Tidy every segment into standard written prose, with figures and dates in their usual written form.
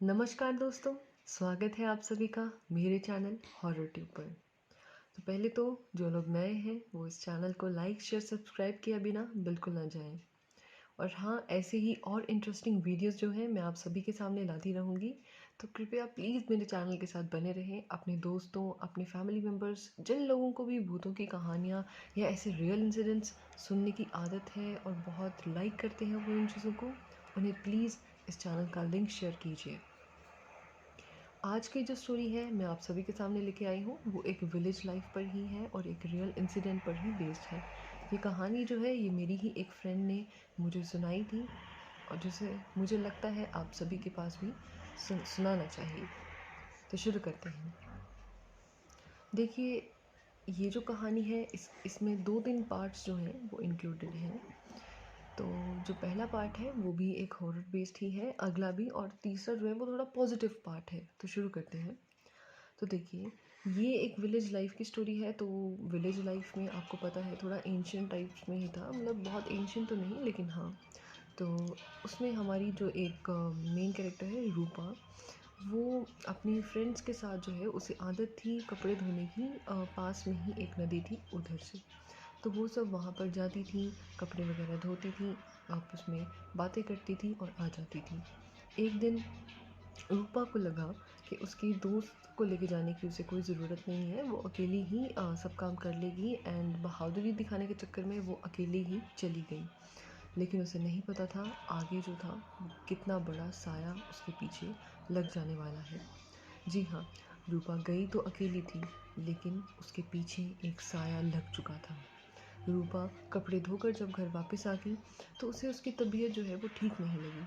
नमस्कार दोस्तों, स्वागत है आप सभी का मेरे चैनल हॉरर ट्यूब पर। तो पहले तो जो लोग नए हैं वो इस चैनल को लाइक शेयर सब्सक्राइब किए बिना बिल्कुल ना जाएं। और हाँ, ऐसे ही और इंटरेस्टिंग वीडियोस जो हैं मैं आप सभी के सामने लाती रहूँगी। तो कृपया प्लीज़ मेरे चैनल के साथ बने रहें। अपने दोस्तों, अपने फैमिली मेम्बर्स, जिन लोगों को भी भूतों की कहानियाँ या ऐसे रियल इंसिडेंट्स सुनने की आदत है और बहुत लाइक करते हैं वो इन चीज़ों को, उन्हें प्लीज़ इस चैनल का लिंक शेयर कीजिए। आज की जो स्टोरी है मैं आप सभी के सामने लेके आई हूँ वो एक विलेज लाइफ पर ही है और एक रियल इंसिडेंट पर ही बेस्ड है। ये कहानी जो है ये मेरी ही एक फ्रेंड ने मुझे सुनाई थी और जिसे मुझे लगता है आप सभी के पास भी सुनाना चाहिए। तो शुरू करते हैं। देखिए, ये जो कहानी है इसमें 2-3 पार्ट्स जो हैं वो इंक्लूडेड हैं। तो जो पहला पार्ट है वो भी एक हॉरर बेस्ड ही है, अगला भी, और तीसरा जो है वो थोड़ा पॉजिटिव पार्ट है। तो शुरू करते हैं। तो देखिए, ये एक विलेज लाइफ की स्टोरी है। तो विलेज लाइफ में आपको पता है थोड़ा एंशियंट टाइप्स में ही था, मतलब बहुत एंशियंट तो नहीं लेकिन हाँ। तो उसमें हमारी जो एक मेन कैरेक्टर है रूपा, वो अपनी फ्रेंड्स के साथ जो है उसे आदत थी कपड़े धोने की। पास में ही एक नदी थी उधर से। तो वो सब वहाँ पर जाती थी, कपड़े वगैरह धोती थी, आपस में बातें करती थी और आ जाती थी। एक दिन रूपा को लगा कि उसकी दोस्त को लेके जाने की उसे कोई ज़रूरत नहीं है, वो अकेली ही सब काम कर लेगी, एंड बहादुरी दिखाने के चक्कर में वो अकेली ही चली गई। लेकिन उसे नहीं पता था आगे जो था वो कितना बड़ा साया उसके पीछे लग जाने वाला है। जी हाँ, रूपा गई तो अकेली थी लेकिन उसके पीछे एक साया लग चुका था। रूपा कपड़े धोकर जब घर वापस आ गई तो उसे उसकी तबीयत जो है वो ठीक नहीं लगी।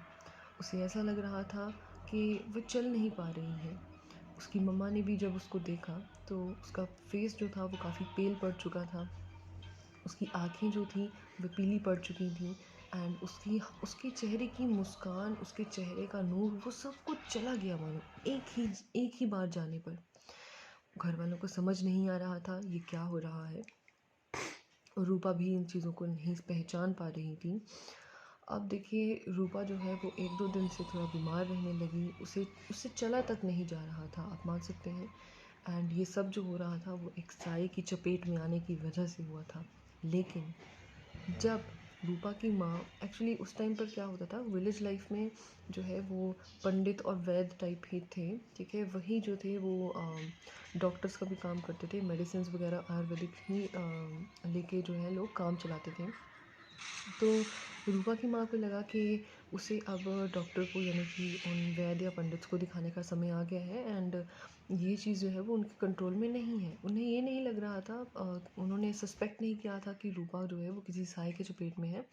उसे ऐसा लग रहा था कि वो चल नहीं पा रही है। उसकी मम्मा ने भी जब उसको देखा तो उसका फेस जो था वो काफ़ी पेल पड़ चुका था। उसकी आँखें जो थी वो पीली पड़ चुकी थीं, एंड उसके चेहरे की मुस्कान, उसके चेहरे का नूर, वो सब कुछ चला गया मानो एक ही बार जाने पर। घर वालों को समझ नहीं आ रहा था ये क्या हो रहा है, और रूपा भी इन चीज़ों को नहीं पहचान पा रही थी। अब देखिए, रूपा जो है वो 1-2 दिन से थोड़ा बीमार रहने लगी, उसे उससे चला तक नहीं जा रहा था, आप मान सकते हैं। एंड ये सब जो हो रहा था वो एक साये की चपेट में आने की वजह से हुआ था। लेकिन जब रूपा की माँ, एक्चुअली उस टाइम पर क्या होता था विलेज लाइफ में, जो है वो पंडित और वैद्य टाइप ही थे, ठीक है। वही जो थे वो डॉक्टर्स का भी काम करते थे, मेडिसिन्स वगैरह आयुर्वेदिक ही लेके जो है लोग काम चलाते थे। तो रूपा की माँ को लगा कि उसे अब डॉक्टर को, यानी कि उन वैद्य या पंडित को दिखाने का समय आ गया है, एंड ये चीज़ जो है वो उनके कंट्रोल में नहीं है। उन्हें ये नहीं लग रहा था, उन्होंने सस्पेक्ट नहीं किया था कि रूपा जो है वो किसी साये के चपेट में है,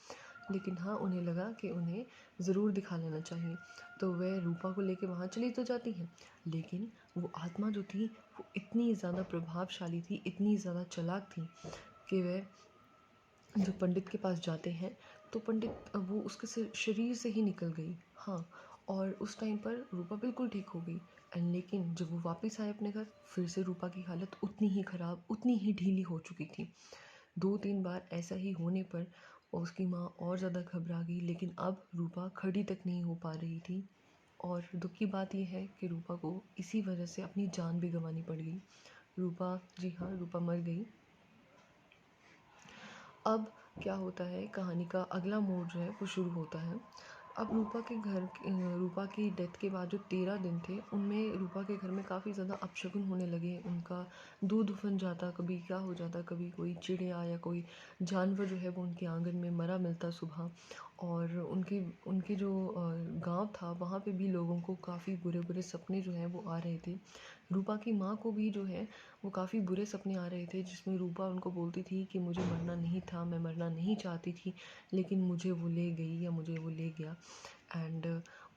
लेकिन हाँ उन्हें लगा कि उन्हें ज़रूर दिखा लेना चाहिए। तो वह रूपा को लेके वहाँ चली तो जाती हैं, लेकिन वो आत्मा जो थी वो इतनी ज़्यादा प्रभावशाली थी, इतनी ज़्यादा चालाक थी कि वह जो पंडित के पास जाते हैं तो पंडित वो उसके शरीर से ही निकल गई। हाँ, और उस टाइम पर रूपा बिल्कुल ठीक हो गई। एंड लेकिन जब वो वापस आए अपने घर, फिर से रूपा की हालत उतनी ही ख़राब, उतनी ही ढीली हो चुकी थी। 2-3 बार ऐसा ही होने पर उसकी माँ और ज़्यादा घबरा गई, लेकिन अब रूपा खड़ी तक नहीं हो पा रही थी। और दुख की बात यह है कि रूपा को इसी वजह से अपनी जान भी गंवानी पड़ गई। रूपा, जी हाँ, रूपा मर गई। अब क्या होता है, कहानी का अगला मोड़ जो है वो शुरू होता है। अब रूपा की डेथ के बाद जो 13 दिन थे उनमें रूपा के घर में काफ़ी ज़्यादा अपशगुन होने लगे। उनका दूध उफन जाता, कभी क्या हो जाता, कभी कोई चिड़िया या कोई जानवर जो है वो उनके आंगन में मरा मिलता सुबह। और उनकी उनके जो गांव था वहाँ पे भी लोगों को काफ़ी बुरे बुरे सपने जो हैं वो आ रहे थे। रूपा की माँ को भी जो है वो काफ़ी बुरे सपने आ रहे थे, जिसमें रूपा उनको बोलती थी कि मुझे मरना नहीं था, मैं मरना नहीं चाहती थी, लेकिन मुझे वो ले गई या मुझे वो ले गया। एंड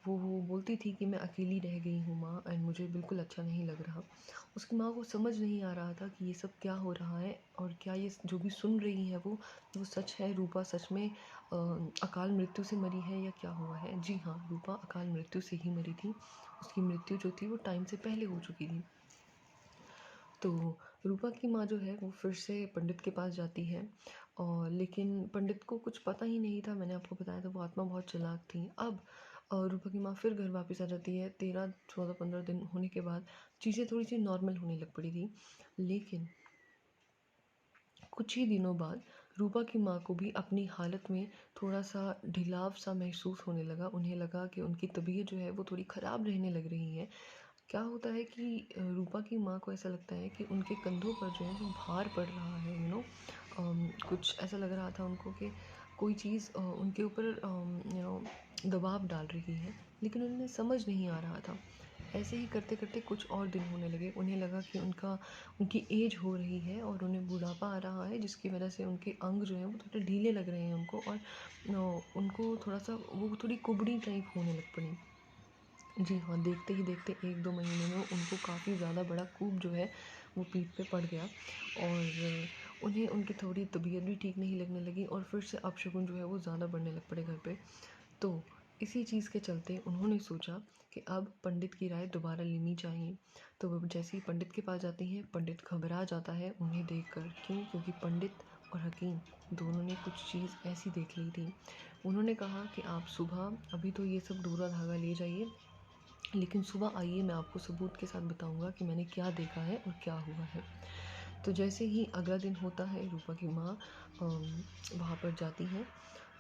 वो बोलती थी कि मैं अकेली रह गई हूँ माँ, एंड मुझे बिल्कुल अच्छा नहीं लग रहा। उसकी माँ को समझ नहीं आ रहा था कि ये सब क्या हो रहा है, और क्या ये जो भी सुन रही है वो सच है, रूपा सच में अकाल मृत्यु से मरी है या क्या हुआ है। जी हाँ, रूपा अकाल मृत्यु से ही मरी थी। उसकी मृत्यु जो थी वो टाइम से पहले हो चुकी थी। तो रूपा की माँ जो है वो फिर से पंडित के पास जाती है, और लेकिन पंडित को कुछ पता ही नहीं था। मैंने आपको बताया था वो आत्मा बहुत चालाक थी। अब और रूपा की माँ फिर घर वापस आ जाती है। 13, 14, 15 दिन होने के बाद चीज़ें थोड़ी सी नॉर्मल होने लग पड़ी थी। लेकिन कुछ ही दिनों बाद रूपा की माँ को भी अपनी हालत में थोड़ा-सा ढिलाव सा महसूस होने लगा। उन्हें लगा कि उनकी तबीयत जो है वो थोड़ी ख़राब रहने लग रही है। क्या होता है कि रूपा की माँ को ऐसा लगता है कि उनके कंधों पर जो है वो भार पड़ रहा है, कुछ ऐसा लग रहा था उनको कि कोई चीज़ उनके ऊपर दबाव डाल रही है, लेकिन उन्हें समझ नहीं आ रहा था। ऐसे ही करते-करते कुछ और दिन होने लगे। उन्हें लगा कि उनकी एज हो रही है और उन्हें बुढ़ापा आ रहा है, जिसकी वजह से उनके अंग जो हैं वो थोड़े ढीले लग रहे हैं उनको, और उनको थोड़ा-सा वो थोड़ी कुबड़ी टाइप होने लग पड़ी। जी हाँ, देखते ही देखते 1-2 महीने में उनको काफ़ी ज़्यादा बड़ा कूप जो है वो पीठ पे पड़ गया, और उन्हें उनकी थोड़ी तबीयत भी ठीक नहीं लगने लगी, और फिर से अपशगुन जो है वो ज़्यादा बढ़ने लग पड़े घर पे। तो इसी चीज़ के चलते उन्होंने सोचा कि अब पंडित की राय दोबारा लेनी चाहिए। तो वो जैसे ही पंडित के पास जाती हैं, पंडित घबरा जाता है उन्हें देखकर। क्यों? क्योंकि पंडित और हकीम दोनों ने कुछ चीज़ ऐसी देख ली थी। उन्होंने कहा कि आप सुबह अभी तो ये सब डोरा धागा ले जाइए, लेकिन सुबह आइए, मैं आपको सबूत के साथ बताऊंगा कि मैंने क्या देखा है और क्या हुआ है। तो जैसे ही अगला दिन होता है, रूपा की माँ वहाँ पर जाती हैं।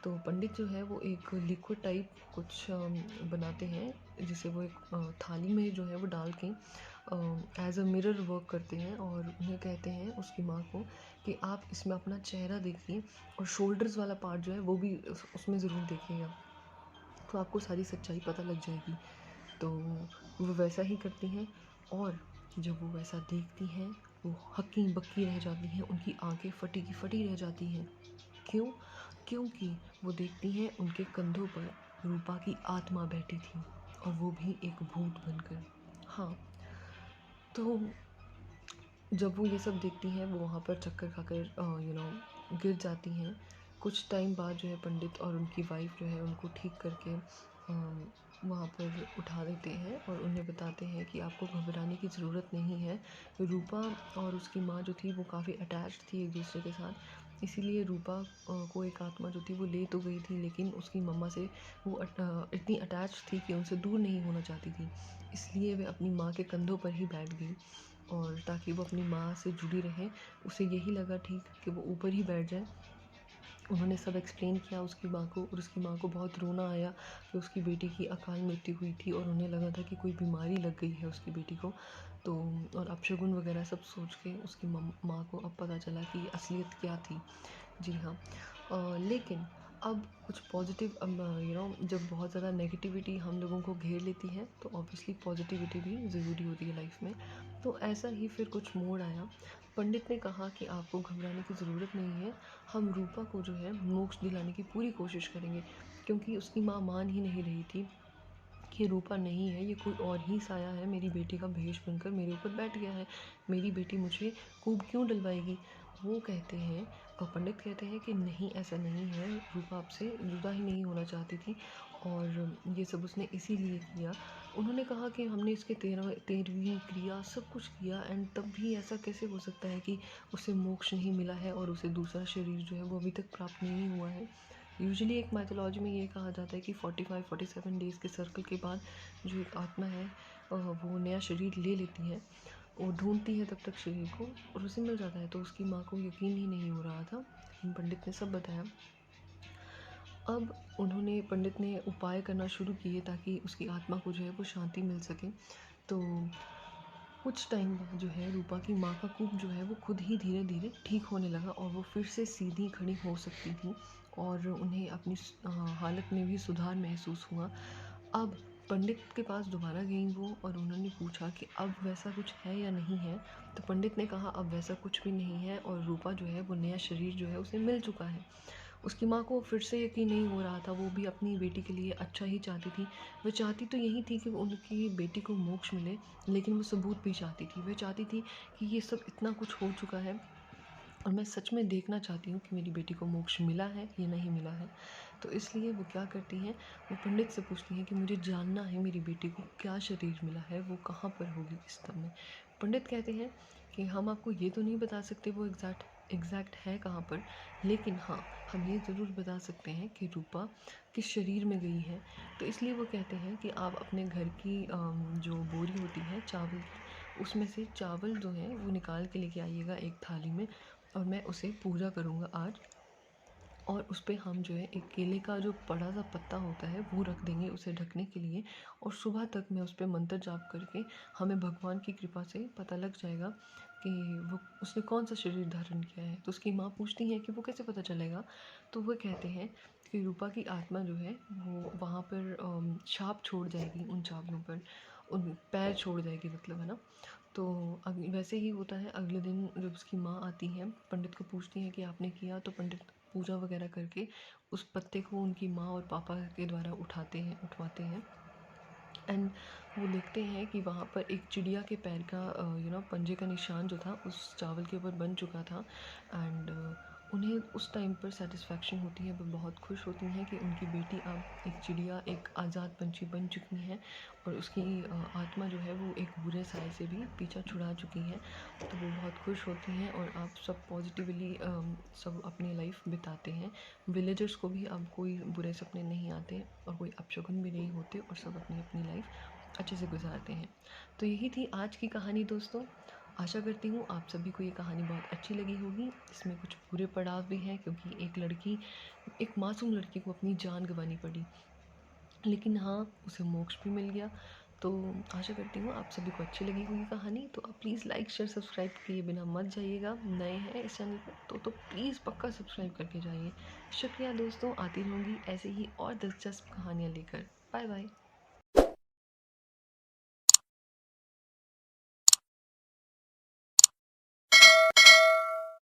तो पंडित जो है वो एक लिक्विड टाइप कुछ बनाते हैं, जिसे वो एक थाली में जो है वो डाल के एज अ मिरर वर्क करते हैं, और उन्हें कहते हैं, उसकी माँ को, कि आप इसमें अपना चेहरा देखिए, और शोल्डर्स वाला पार्ट जो है वो भी उसमें ज़रूर देखिएगा, तो आपको सारी सच्चाई पता लग जाएगी। तो वो वैसा ही करती हैं, और जब वो वैसा देखती हैं, वो हक्की बक्की रह जाती हैं, उनकी आंखें फटी की फटी रह जाती हैं। क्यों? क्योंकि वो देखती हैं उनके कंधों पर रूपा की आत्मा बैठी थी, और वो भी एक भूत बनकर। हाँ, तो जब वो ये सब देखती हैं, वो वहाँ पर चक्कर खाकर गिर जाती हैं। कुछ टाइम बाद जो है पंडित और उनकी वाइफ जो है उनको ठीक करके वहाँ पर उठा देते हैं, और उन्हें बताते हैं कि आपको घबराने की ज़रूरत नहीं है। रूपा और उसकी माँ जो थी वो काफ़ी अटैच्ड थी एक दूसरे के साथ, इसीलिए रूपा को एक आत्मा जो थी वो ले तो गई थी, लेकिन उसकी मम्मा से वो इतनी अटैच थी कि उनसे दूर नहीं होना चाहती थी। इसलिए वे अपनी माँ के कंधों पर ही बैठ गई, और ताकि वो अपनी माँ से जुड़ी रहे। उसे यही लगा ठीक कि वो ऊपर ही बैठ जाए। उन्होंने सब एक्सप्लेन किया उसकी माँ को, और उसकी माँ को बहुत रोना आया कि उसकी बेटी की अकाल मृत्यु हुई थी, और उन्हें लगा था कि कोई बीमारी लग गई है उसकी बेटी को। तो और अपशगुन वगैरह सब सोच के उसकी माँ को अब पता चला कि असलियत क्या थी। जी हाँ। लेकिन अब कुछ पॉजिटिव, जब बहुत ज़्यादा नेगेटिविटी हम लोगों को घेर लेती है, तो ऑब्वियसली पॉजिटिविटी भी ज़रूरी होती है लाइफ में। तो ऐसा ही फिर कुछ मोड़ आया। पंडित ने कहा कि आपको घबराने की ज़रूरत नहीं है, हम रूपा को जो है मोक्ष दिलाने की पूरी कोशिश करेंगे, क्योंकि उसकी माँ मान ही नहीं रही थी कि रूपा नहीं है, ये कोई और ही साया है, मेरी बेटी का भेष बनकर मेरे ऊपर बैठ गया है, मेरी बेटी मुझे खूब क्यों डलवाएगी। वो कहते हैं, और पंडित कहते हैं कि नहीं, ऐसा नहीं है, रूपा आपसे जुदा ही नहीं होना चाहती थी, और ये सब उसने इसीलिए किया। उन्होंने कहा कि हमने इसके 13वीं क्रिया सब कुछ किया, एंड तब भी ऐसा कैसे हो सकता है कि उसे मोक्ष नहीं मिला है, और उसे दूसरा शरीर जो है वो अभी तक प्राप्त नहीं हुआ है। यूजुअली एक माइथोलॉजी में ये कहा जाता है कि 45-47 डेज़ के सर्कल के बाद जो एक आत्मा है वो नया शरीर ले लेती है, वो ढूंढती है तब तक शरीर को, और उसे मिल जाता है। तो उसकी माँ को यकीन ही नहीं हो रहा था, लेकिन पंडित ने सब बताया। अब पंडित ने उपाय करना शुरू किए ताकि उसकी आत्मा को जो है वो शांति मिल सके। तो कुछ टाइम बाद जो है रूपा की माँ का कूप जो है वो खुद ही धीरे धीरे ठीक होने लगा, और वो फिर से सीधी खड़ी हो सकती थी, और उन्हें अपनी हालत में भी सुधार महसूस हुआ। अब पंडित के पास दोबारा गई वो, और उन्होंने पूछा कि अब वैसा कुछ है या नहीं है। तो पंडित ने कहा अब वैसा कुछ भी नहीं है, और रूपा जो है वो नया शरीर जो है उसे मिल चुका है। उसकी माँ को फिर से यकीन नहीं हो रहा था, वो भी अपनी बेटी के लिए अच्छा ही चाहती थी। वह चाहती तो यही थी कि उनकी बेटी को मोक्ष मिले, लेकिन वो सबूत भी चाहती थी। वह चाहती थी कि ये सब इतना कुछ हो चुका है, और मैं सच में देखना चाहती हूँ कि मेरी बेटी को मोक्ष मिला है या नहीं मिला है। तो इसलिए वो क्या करती हैं, वो पंडित से पूछती हैं कि मुझे जानना है मेरी बेटी को क्या शरीर मिला है, वो कहाँ पर होगी इस समय। पंडित कहते हैं कि हम आपको ये तो नहीं बता सकते वो एग्जैक्ट एग्जैक्ट है कहाँ पर, लेकिन हाँ, हम ये ज़रूर बता सकते हैं कि रूपा किस शरीर में गई है। तो इसलिए वो कहते हैं कि आप अपने घर की जो बोरी होती है चावल की, उसमें से चावल जो है वो निकाल के लेके आइएगा एक थाली में, और मैं उसे पूजा करूँगा आज। और उस पे हम जो है एक केले का जो बड़ा सा पत्ता होता है वो रख देंगे उसे ढकने के लिए, और सुबह तक मैं उस पे मंत्र जाप करके हमें भगवान की कृपा से पता लग जाएगा कि वो उसने कौन सा शरीर धारण किया है। तो उसकी माँ पूछती है कि वो कैसे पता चलेगा, तो वो कहते हैं कि रूपा की आत्मा जो है वो वहाँ पर छाप छोड़ जाएगी उन चावलों पर, उन पैर छोड़ जाएगी मतलब, है ना। तो वैसे ही होता है, अगले दिन जब उसकी माँ आती है पंडित को पूछती है कि आपने किया, तो पंडित पूजा वगैरह करके उस पत्ते को उनकी माँ और पापा के द्वारा उठवाते हैं। एंड वो देखते हैं कि वहाँ पर एक चिड़िया के पैर का पंजे का निशान जो था उस चावल के ऊपर बन चुका था। एंड उन्हें उस टाइम पर सेटिस्फेक्शन होती है, वो बहुत खुश होती हैं कि उनकी बेटी अब एक चिड़िया, एक आज़ाद पंछी बन चुकी हैं, और उसकी आत्मा जो है वो एक बुरे साय से भी पीछा छुड़ा चुकी है। तो वो बहुत खुश होती हैं, और आप सब पॉजिटिवली सब अपनी लाइफ बिताते हैं। विलेजर्स को भी अब कोई बुरे सपने नहीं आते और कोई अपशगुन भी नहीं होते, और सब अपनी अपनी लाइफ अच्छे से गुजारते हैं। तो यही थी आज की कहानी दोस्तों। आशा करती हूँ आप सभी को ये कहानी बहुत अच्छी लगी होगी। इसमें कुछ बुरे पड़ाव भी हैं, क्योंकि एक मासूम लड़की को अपनी जान गंवानी पड़ी, लेकिन हाँ, उसे मोक्ष भी मिल गया। तो आशा करती हूँ आप सभी को अच्छी लगी होगी कहानी। तो आप प्लीज़ लाइक शेयर सब्सक्राइब किए बिना मत जाइएगा। नए हैं इस चैनल पर तो प्लीज़ पक्का सब्सक्राइब करके जाइए। शुक्रिया दोस्तों, आती रहूँगी ऐसे ही और दिलचस्प कहानियाँ लेकर। Bye bye.